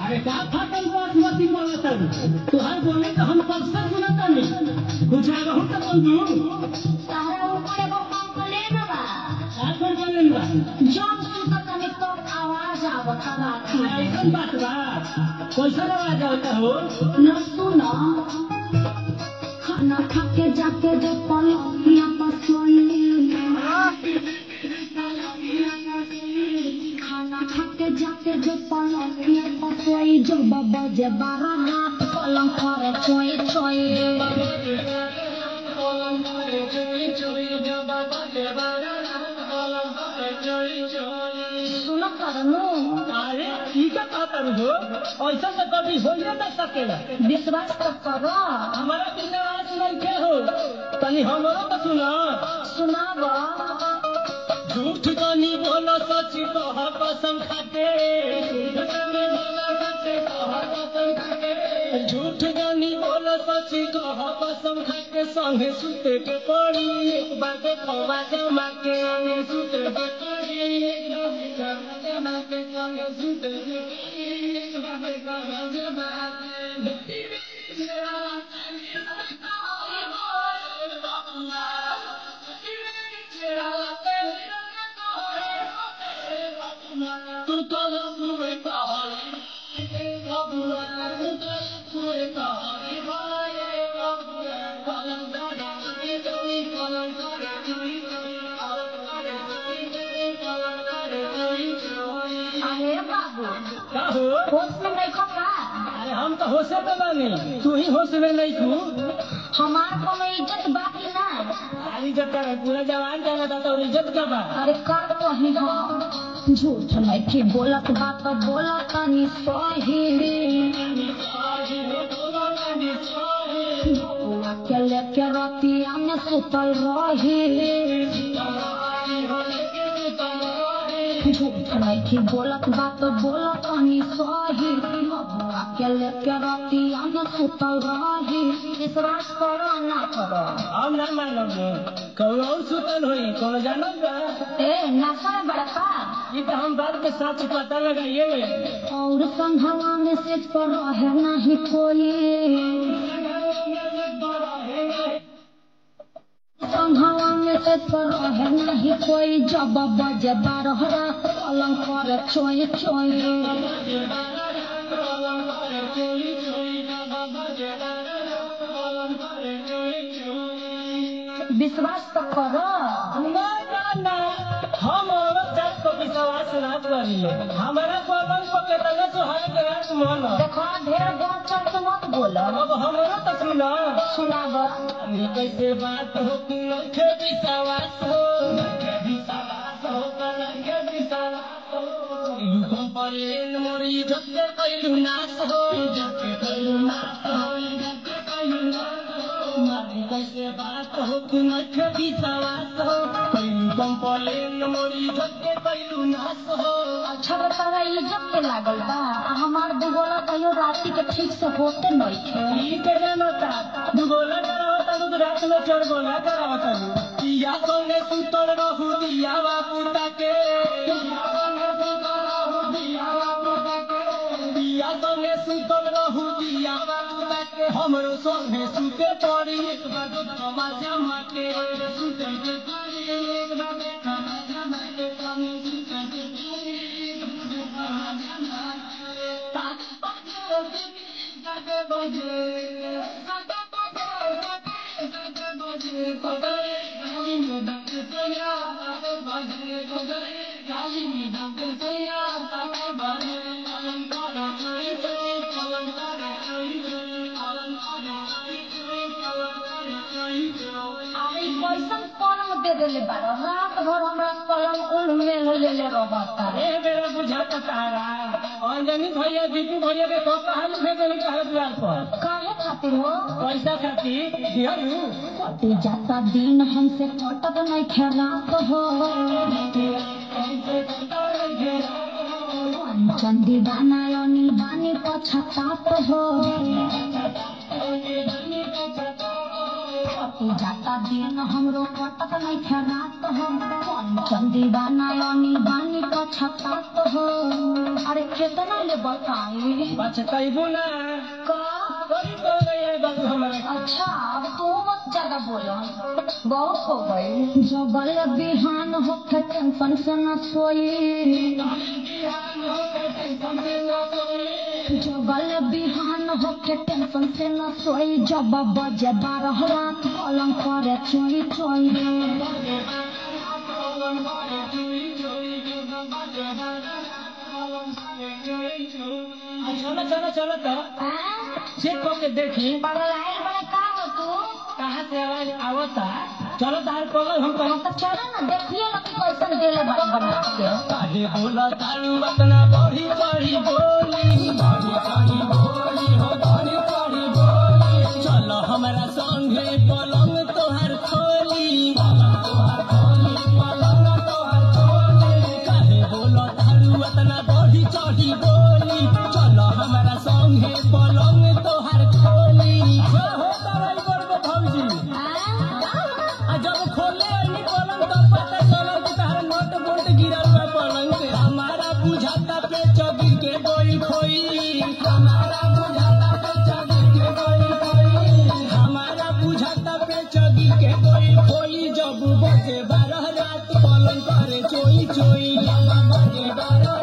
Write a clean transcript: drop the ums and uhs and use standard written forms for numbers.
अरे का फाटल बासमती बोलता तुहार बोले तो हम कब से सुनता नहीं कुछ आगे हम तो बोल दूं तारा ऊपर एगो कंप्लेन बा का कंप्लेन बा जब सुनता नहीं तो आवाज आवता बा ऐसा बात बा कैसा आवाज आता हो न सुनो खाना खा के जाके जो पलंगिया पर सोई खाना खा के जाके जो पलंगिया पर सोई जो बाबा जे 12 रात पलंग पर सोई सोई सुनो करनो अरे ठीक है कहता हो ऐसा तो कभी हो ही नहीं सकेला विश्वास तो करो हमारा विश्वास नहीं के हो तनी हमरो तो सुना सुनाबो झूठ तो नहीं बोलो सच कहा कसम खाके झूठ तो नहीं बोलो सच कहा कसम खाके संगे सुते के पड़ी एक बार के खवा जमा के सुते के पड़ी एक बार के जमा के संगे सुते के पड़ी एक बार के खवा जमा तू तो पूरे अरे बाबू का हो होश में नहीं खपा अरे हम तो होशे में बानी तू ही होश में नहीं तू हमार कोनो इज्जत बाकी ना सारी इज्जत का पूरा जवान जाना था तो इज्जत का बा अरे का कही हो झूठ नहीं थी बोलत बात बोलत नहीं सही अकेले के रतिया में सुतल रही झूठ नहीं थी बोलत बात बोलत नहीं सही अकेले के रतिया में सुतल रही विश्वास करो ना करो हम ना मानोगे कौन और सुतल होई कौन जानल बा ए नशा बड़का ये तो हम बात के साथ पता लगाइए और संघवा में सेज पर रहे नहीं कोई संघवा में सेज पर रहे नहीं कोई जब बजे 12 रात पलंग पर चोई चोई विश्वास तो करो ना हम औरत जात को विश्वास ना करिले हमारा पलंग को केतना सुहाग के रात मन देखो ढेर बात चल के मत बोलो अब हमारा तो सुना सुनाबो ये कैसे बात हो कि नखे विश्वास हो नखे विश्वास हो कलंगे विश्वास हो यू कंप्लेन मोरी जते कैलु नाश हो जते कैलु नाश हो जते कैलु नाश हो मारी कैसे बात हो कि नखे विश्वास हो कैलु कंप्लेन मोरी जते कैलु नाश हो अच्छा बतावा इज्जत के लागल बा हमार दुगोला कहियो राति के ठीक से होते नहीं थे ठीक है जनता दुगोला करावता दूध रात में चढ़ गोला करावता या सोने सुतल रहू दिया बापूता के या सोने सुतल रहू दिया बापूता के हमरो सोने सुते पड़ी एक बार तो तमाशा माके सुते के पड़ी एक बार के तमाशा माके सोने सुते के पड़ी एक बार के कैसन पलंग दे देले बारो रात भर हमरा पलंग उड़ में ले रहता ए बेरा बुझाता तारा अंजनी भैया दीपू भैया के को कहल भेजल कहल द्वार पर काहे खातिर हो पैसा खातिर दिहनु कटी जाता दिन हमसे कटत नहीं खेलात हो चंदी दाना अनिल बानी पछतात हो कटी जाता दिन हमरो कटत नहीं रात हो मन दीवाना यानी बानी पछतात हो अरे कितना ले बताई पछताइबू ना का कभी तो गए बाबू हमारा अच्छा अब तू मत ज्यादा बोलो बहुत हो गई जबल बिहान होके टेंशन से न सोई जबल बिहान होके टेंशन से न सोई जब बजे 12 रात पलंग करे चोई चोई चलो चलो चलो तो चेक करके देखी पगलाइल बड़े का हो तू कहाँ से आवाज आवता चलो तार पगल हम कहीं तो चलो ना देखिए ना कि कैसन देले बड़ी बना के काहे बोला तारू अपना बड़ी बड़ी बोली हो बड़ी बड़ी बोली चलो हमारा संगे पलंग तोहर खोली पलंग तोहर खोली काहे बोला तारू अपना बड़ी चढ़ी बोली चलो हमारा संगे पलंग तोहर खोली हो दवाई करबे भौजी आ जब खोले नहीं पलंग तब पता चला कि तार नट बोल्ट गिरल बा पलंग से हमारा बुझाता पे चगिर के गोई खोई हमारा बुझाता पे चगिर के गोई खोई हमारा बुझाता पे चगिर के गोई खोई जब बजे 12 रात पलंग करे चोई चोई जब बजे 12